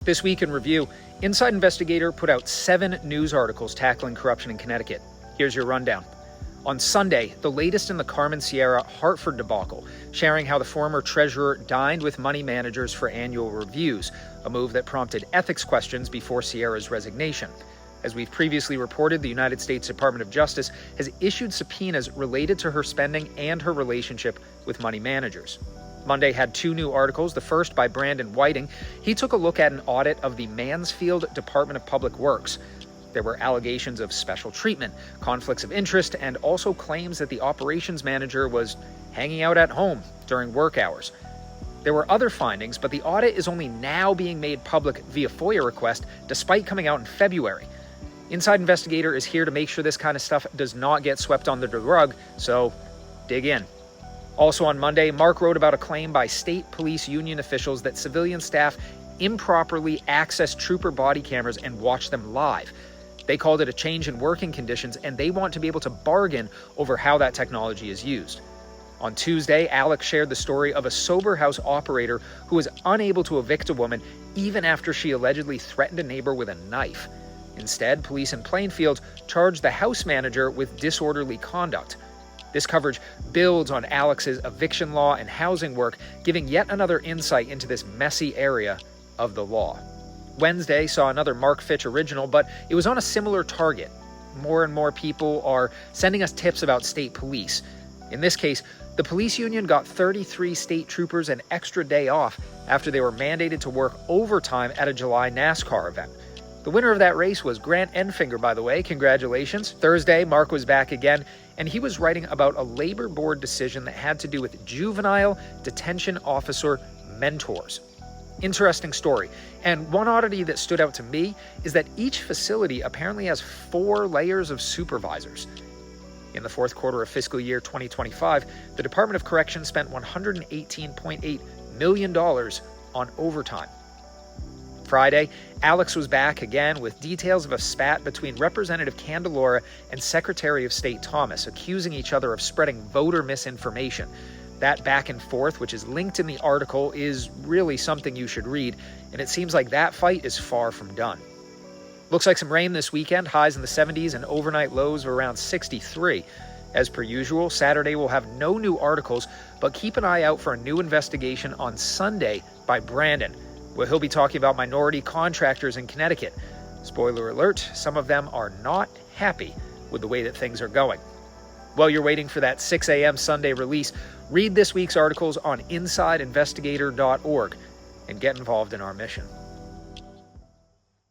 This week in review, Inside Investigator put out 7 news articles tackling corruption in Connecticut. Here's your rundown. On Sunday, the latest in the Carmen Sierra Hartford debacle, sharing how the former treasurer dined with money managers for annual reviews, a move that prompted ethics questions before Sierra's resignation. As we've previously reported, the United States Department of Justice has issued subpoenas related to her spending and her relationship with money managers. Monday had 2 new articles, the first by Brandon Whiting. He took a look at an audit of the Mansfield Department of Public Works. There were allegations of special treatment, conflicts of interest, and also claims that the operations manager was hanging out at home during work hours. There were other findings, but the audit is only now being made public via FOIA request, despite coming out in February. Inside Investigator is here to make sure this kind of stuff does not get swept under the rug, so dig in. Also on Monday, Mark wrote about a claim by state police union officials that civilian staff improperly accessed trooper body cameras and watched them live. They called it a change in working conditions, and they want to be able to bargain over how that technology is used. On Tuesday, Alex shared the story of a sober house operator who was unable to evict a woman even after she allegedly threatened a neighbor with a knife. Instead, police in Plainfield charged the house manager with disorderly conduct. This coverage builds on Alex's eviction law and housing work, giving yet another insight into this messy area of the law. Wednesday saw another Mark Fitch original, but it was on a similar target. More and more people are sending us tips about state police. In this case, the police union got 33 state troopers an extra day off after they were mandated to work overtime at a July NASCAR event. The winner of that race was Grant Enfinger, by the way. Congratulations. Thursday, Mark was back again, and he was writing about a labor board decision that had to do with juvenile detention officer mentors. Interesting story. And one oddity that stood out to me is that each facility apparently has 4 layers of supervisors. In the fourth quarter of fiscal year 2025, the Department of Corrections spent $118.8 million on overtime. Friday, Alex was back again with details of a spat between Representative Candelora and Secretary of State Thomas, accusing each other of spreading voter misinformation. That back and forth, which is linked in the article, is really something you should read, and it seems like that fight is far from done. Looks like some rain this weekend, highs in the 70s and overnight lows of around 63. As per usual, Saturday will have no new articles, but keep an eye out for a new investigation on Sunday by Brandon, where he'll be talking about minority contractors in Connecticut. Spoiler alert, some of them are not happy with the way that things are going. While you're waiting for that 6 a.m. Sunday release, read this week's articles on InsideInvestigator.org and get involved in our mission.